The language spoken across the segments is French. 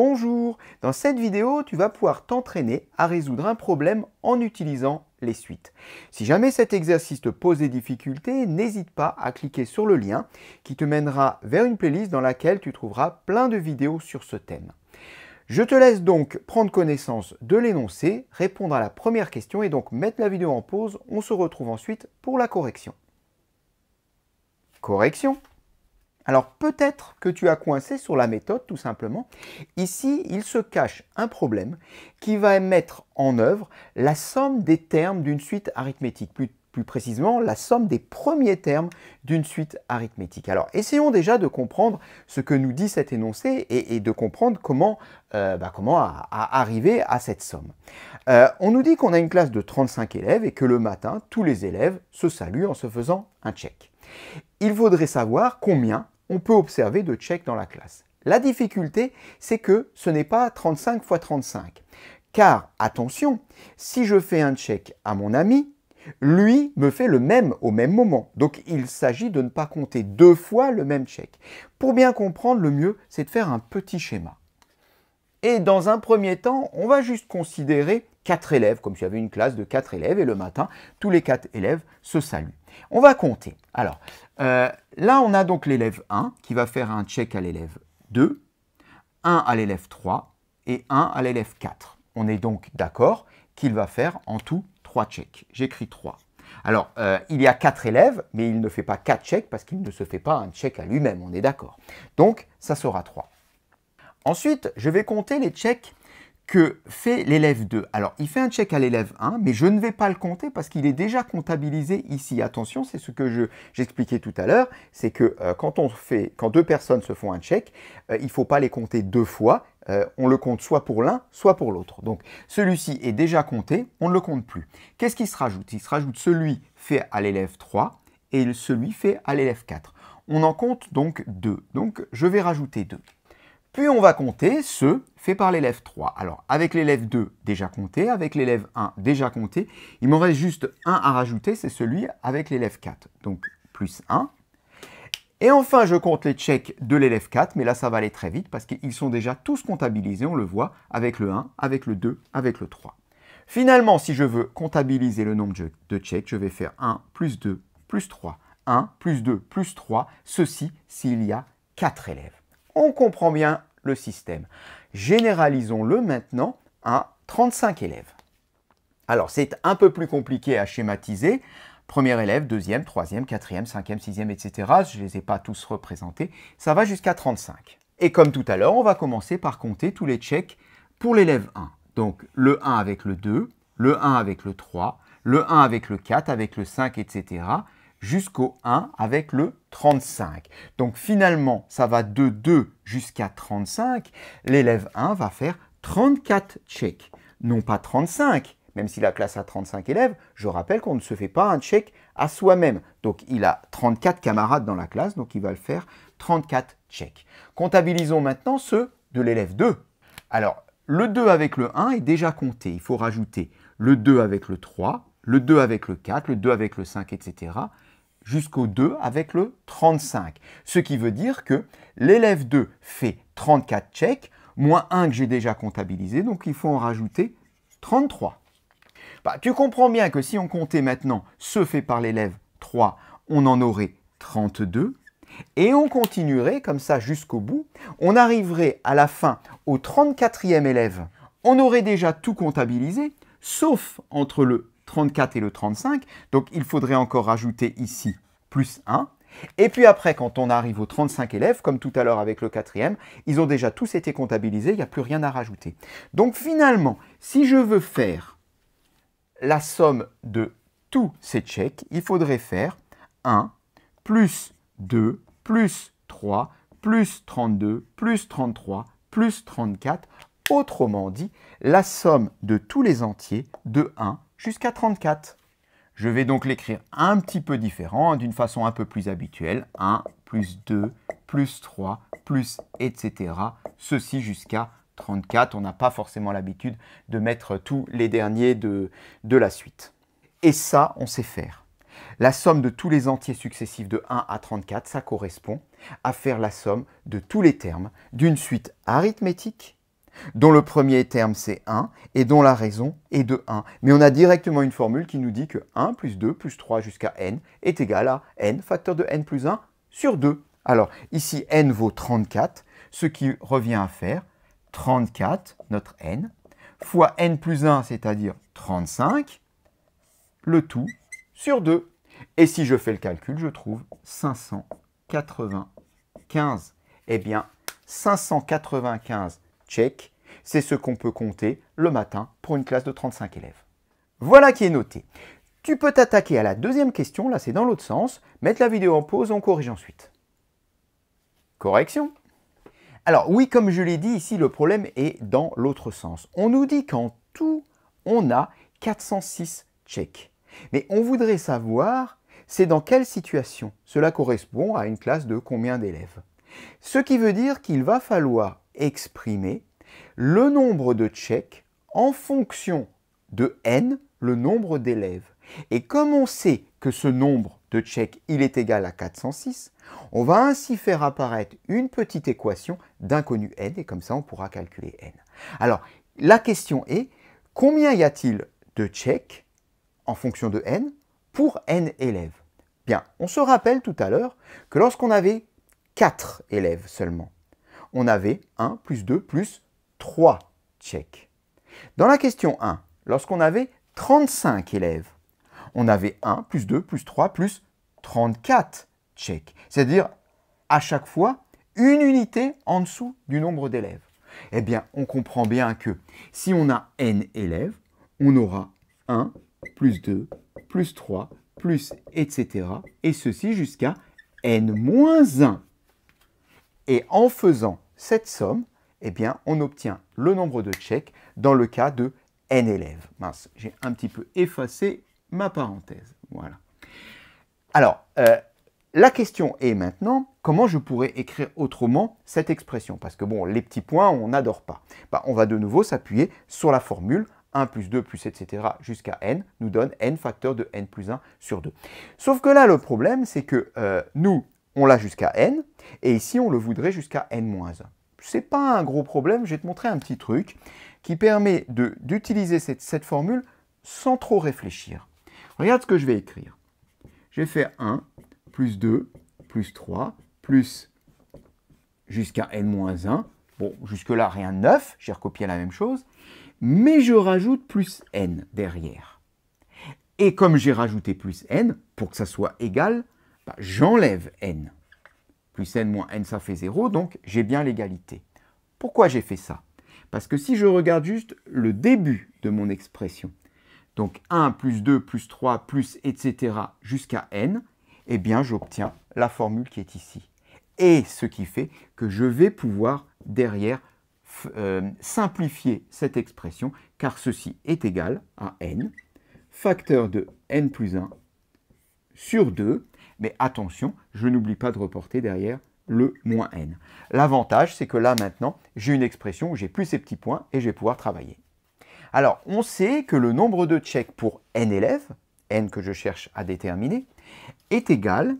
Bonjour! Dans cette vidéo, tu vas pouvoir t'entraîner à résoudre un problème en utilisant les suites. Si jamais cet exercice te pose des difficultés, n'hésite pas à cliquer sur le lien qui te mènera vers une playlist dans laquelle tu trouveras plein de vidéos sur ce thème. Je te laisse donc prendre connaissance de l'énoncé, répondre à la première question et donc mettre la vidéo en pause. On se retrouve ensuite pour la correction. Correction. Alors peut-être que tu as coincé sur la méthode tout simplement. Ici, il se cache un problème qui va mettre en œuvre la somme des termes d'une suite arithmétique. Plus précisément, la somme des premiers termes d'une suite arithmétique. Alors essayons déjà de comprendre ce que nous dit cet énoncé et de comprendre comment arriver à cette somme. On nous dit qu'on a une classe de 35 élèves et que le matin, tous les élèves se saluent en se faisant un check. Il faudrait savoir combien on peut observer de checks dans la classe. La difficulté, c'est que ce n'est pas 35 fois 35. Car, attention, si je fais un check à mon ami, lui me fait le même au même moment. Donc, il s'agit de ne pas compter deux fois le même check. Pour bien comprendre, le mieux, c'est de faire un petit schéma. Et dans un premier temps, on va juste considérer 4 élèves, comme s'il y avait une classe de 4 élèves, et le matin, tous les 4 élèves se saluent. On va compter. Alors, là, on a donc l'élève 1 qui va faire un check à l'élève 2, 1 à l'élève 3 et 1 à l'élève 4. On est donc d'accord qu'il va faire en tout 3 checks. J'écris 3. Alors, il y a 4 élèves, mais il ne fait pas 4 checks parce qu'il ne se fait pas un check à lui-même, on est d'accord. Donc, ça sera 3. Ensuite, je vais compter les checks que fait l'élève 2. Alors, il fait un check à l'élève 1, mais je ne vais pas le compter parce qu'il est déjà comptabilisé ici. Attention, c'est ce que j'expliquais tout à l'heure, c'est que quand deux personnes se font un check, il ne faut pas les compter deux fois. On le compte soit pour l'un, soit pour l'autre. Donc, celui-ci est déjà compté, on ne le compte plus. Qu'est-ce qui se rajoute? Il se rajoute celui fait à l'élève 3 et celui fait à l'élève 4. On en compte donc 2. Donc, je vais rajouter 2. Puis on va compter ceux faits par l'élève 3. Alors, avec l'élève 2 déjà compté, avec l'élève 1 déjà compté, il m'en reste juste un à rajouter, c'est celui avec l'élève 4. Donc, plus 1. Et enfin, je compte les checks de l'élève 4, mais là, ça va aller très vite parce qu'ils sont déjà tous comptabilisés, on le voit, avec le 1, avec le 2, avec le 3. Finalement, si je veux comptabiliser le nombre de checks, je vais faire 1 plus 2 plus 3. 1 plus 2 plus 3, ceci s'il y a 4 élèves. On comprend bien le système. Généralisons-le maintenant à 35 élèves. Alors, c'est un peu plus compliqué à schématiser. Premier élève, deuxième, troisième, quatrième, cinquième, sixième, etc. Je ne les ai pas tous représentés. Ça va jusqu'à 35. Et comme tout à l'heure, on va commencer par compter tous les checks pour l'élève 1. Donc, le 1 avec le 2, le 1 avec le 3, le 1 avec le 4, avec le 5, etc. jusqu'au 1 avec le 35. Donc finalement, ça va de 2 jusqu'à 35. L'élève 1 va faire 34 checks, non pas 35. Même si la classe a 35 élèves, je rappelle qu'on ne se fait pas un check à soi-même. Donc il a 34 camarades dans la classe, donc il va le faire 34 checks. Comptabilisons maintenant ceux de l'élève 2. Alors, le 2 avec le 1 est déjà compté. Il faut rajouter le 2 avec le 3, le 2 avec le 4, le 2 avec le 5, etc. jusqu'au 2 avec le 35. Ce qui veut dire que l'élève 2 fait 34 checks, moins 1 que j'ai déjà comptabilisé, donc il faut en rajouter 33. Tu comprends bien que si on comptait maintenant ceux faits par l'élève 3, on en aurait 32. Et on continuerait comme ça jusqu'au bout. On arriverait à la fin au 34e élève. On aurait déjà tout comptabilisé, sauf entre le 34 et le 35. Donc, il faudrait encore rajouter ici plus 1. Et puis après, quand on arrive aux 35 élèves, comme tout à l'heure avec le 4e, ils ont déjà tous été comptabilisés, il n'y a plus rien à rajouter. Donc finalement, si je veux faire la somme de tous ces checks, il faudrait faire 1 plus 2 plus 3 plus 32 plus 33 plus 34. Autrement dit, la somme de tous les entiers de 1 jusqu'à 34. Je vais donc l'écrire un petit peu différent, d'une façon un peu plus habituelle. 1 plus 2 plus 3 plus etc. Ceci jusqu'à 34. On n'a pas forcément l'habitude de mettre tous les derniers de la suite. Et ça, on sait faire. La somme de tous les entiers successifs de 1 à 34, ça correspond à faire la somme de tous les termes d'une suite arithmétique dont le premier terme c'est 1 et dont la raison est de 1. Mais on a directement une formule qui nous dit que 1 plus 2 plus 3 jusqu'à n est égal à n facteur de n plus 1 sur 2. Alors ici n vaut 34, ce qui revient à faire 34, notre n, fois n plus 1, c'est-à-dire 35, le tout sur 2. Et si je fais le calcul, je trouve 595. Eh bien, 595 tchèques, c'est ce qu'on peut compter le matin pour une classe de 35 élèves. Voilà qui est noté. Tu peux t'attaquer à la deuxième question, là c'est dans l'autre sens, mettre la vidéo en pause, on corrige ensuite. Correction. Alors oui, comme je l'ai dit ici, le problème est dans l'autre sens. On nous dit qu'en tout, on a 406 tchèques. Mais on voudrait savoir, c'est dans quelle situation cela correspond à une classe de combien d'élèves. Ce qui veut dire qu'il va falloir exprimer le nombre de tchèques en fonction de n, le nombre d'élèves. Et comme on sait que ce nombre de tchèques, il est égal à 406, on va ainsi faire apparaître une petite équation d'inconnu n, et comme ça on pourra calculer n. Alors, la question est, combien y a-t-il de tchèques en fonction de n pour n élèves? Bien, on se rappelle tout à l'heure que lorsqu'on avait 4 élèves seulement, on avait 1 plus 2 plus 3 tchèques. Dans la question 1, lorsqu'on avait 35 élèves, on avait 1 plus 2 plus 3 plus 34 tchèques. C'est-à-dire, à chaque fois, une unité en dessous du nombre d'élèves. Eh bien, on comprend bien que si on a n élèves, on aura 1 plus 2 plus 3 plus etc. Et ceci jusqu'à n-1. Et en faisant cette somme, eh bien, on obtient le nombre de tchèques dans le cas de n élèves. Mince, j'ai un petit peu effacé ma parenthèse. Voilà. Alors, la question est maintenant, comment je pourrais écrire autrement cette expression? Parce que bon, les petits points, on n'adore pas. Bah, on va de nouveau s'appuyer sur la formule 1 plus 2 plus etc. jusqu'à n nous donne n facteur de n plus 1 sur 2. Sauf que là, le problème, c'est que nous, on l'a jusqu'à n, et ici, on le voudrait jusqu'à n-1. Ce n'est pas un gros problème, je vais te montrer un petit truc qui permet d'utiliser cette formule sans trop réfléchir. Regarde ce que je vais écrire. Je vais faire 1 plus 2 plus 3 plus jusqu'à n-1. Bon, jusque-là, rien de neuf, j'ai recopié la même chose. Mais je rajoute plus n derrière. Et comme j'ai rajouté plus n, pour que ça soit égal, bah, j'enlève n. Plus n moins n, ça fait 0, donc j'ai bien l'égalité. Pourquoi j'ai fait ça? Parce que si je regarde juste le début de mon expression, donc 1 plus 2 plus 3 plus etc. jusqu'à n, eh bien j'obtiens la formule qui est ici. Et ce qui fait que je vais pouvoir derrière simplifier cette expression, car ceci est égal à n, facteur de n plus 1 sur 2, mais attention, je n'oublie pas de reporter derrière le moins n. L'avantage, c'est que là maintenant, j'ai une expression où j'ai plus ces petits points et je vais pouvoir travailler. Alors, on sait que le nombre de tchèques pour n élèves, n que je cherche à déterminer, est égal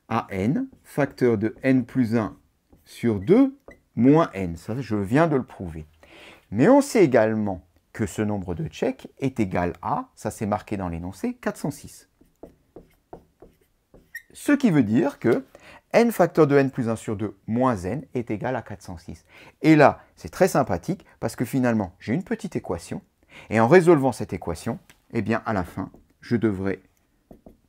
à n, facteur de n plus 1 sur 2, moins n. Ça, je viens de le prouver. Mais on sait également que ce nombre de tchèques est égal à, ça c'est marqué dans l'énoncé, 406. Ce qui veut dire que n facteur de n plus 1 sur 2 moins n est égal à 406. Et là, c'est très sympathique parce que finalement, j'ai une petite équation. Et en résolvant cette équation, eh bien, à la fin, je devrais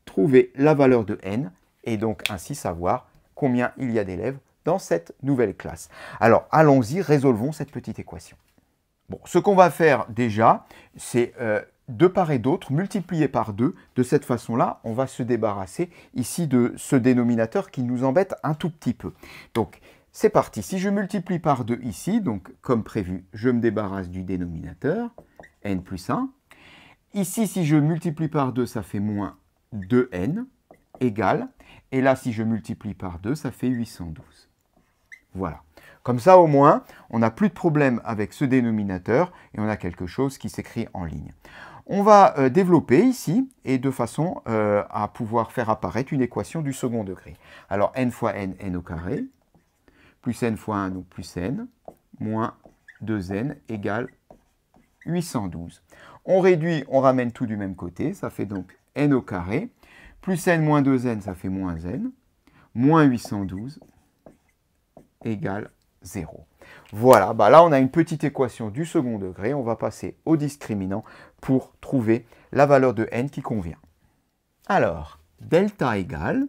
trouver la valeur de n et donc ainsi savoir combien il y a d'élèves dans cette nouvelle classe. Alors, allons-y, résolvons cette petite équation. Bon, ce qu'on va faire déjà, c'est de part et d'autre, multiplier par 2. De cette façon-là, on va se débarrasser ici de ce dénominateur qui nous embête un tout petit peu. Donc, c'est parti. Si je multiplie par 2 ici, donc comme prévu, je me débarrasse du dénominateur, n plus 1. Ici, si je multiplie par 2, ça fait moins 2n, égale. Et là, si je multiplie par 2, ça fait 812. Voilà. Comme ça, au moins, on n'a plus de problème avec ce dénominateur et on a quelque chose qui s'écrit en ligne. On va développer ici et de façon à pouvoir faire apparaître une équation du second degré. Alors, n fois n, n au carré, plus n fois 1, donc plus n, moins 2n égale 812. On réduit, on ramène tout du même côté, ça fait donc n au carré, plus n moins 2n, ça fait moins n, moins 812 égale 0. Voilà, bah là on a une petite équation du second degré, on va passer au discriminant pour trouver la valeur de n qui convient. Alors, delta égale,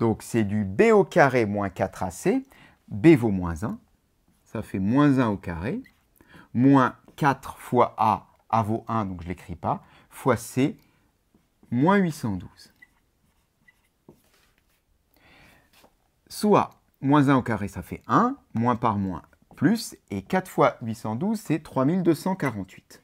donc c'est du b au carré moins 4ac, b vaut moins 1, ça fait moins 1 au carré, moins 4 fois a vaut 1, donc je ne l'écris pas, fois c, moins 812. Soit moins 1 au carré, ça fait 1, moins par moins, plus, et 4 fois 812, c'est 3248.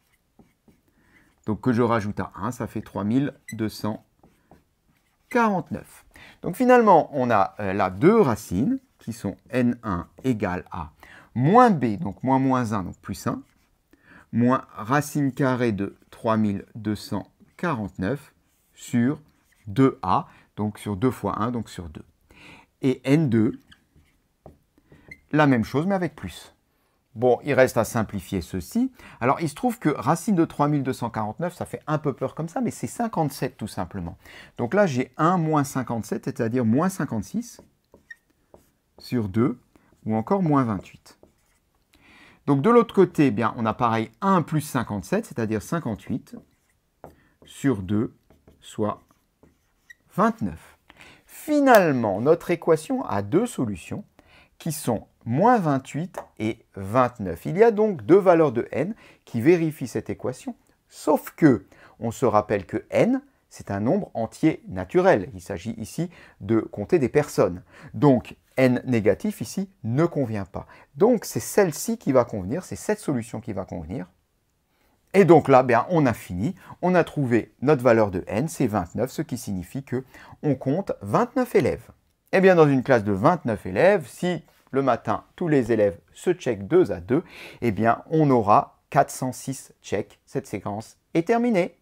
Donc que je rajoute à 1, ça fait 3249. Donc finalement, on a là deux racines, qui sont n1 égale à moins b, donc moins 1, donc plus 1, moins racine carrée de 3249 sur 2a, donc sur 2 fois 1, donc sur 2. Et n2, la même chose, mais avec plus. Bon, il reste à simplifier ceci. Alors, il se trouve que racine de 3249, ça fait un peu peur comme ça, mais c'est 57 tout simplement. Donc là, j'ai 1 moins 57, c'est-à-dire moins 56 sur 2, ou encore moins 28. Donc de l'autre côté, eh bien, on a pareil 1 plus 57, c'est-à-dire 58 sur 2, soit 29. Finalement, notre équation a deux solutions qui sont moins 28 et 29. Il y a donc deux valeurs de n qui vérifient cette équation, sauf que on se rappelle que n, c'est un nombre entier naturel. Il s'agit ici de compter des personnes. Donc, n négatif ici ne convient pas. Donc, c'est celle-ci qui va convenir, c'est cette solution qui va convenir. Et donc là, bien, on a fini, on a trouvé notre valeur de n, c'est 29, ce qui signifie qu'on compte 29 élèves. Et bien, dans une classe de 29 élèves, si le matin, tous les élèves se checkent 2 à 2, eh bien, on aura 406 checks. Cette séquence est terminée.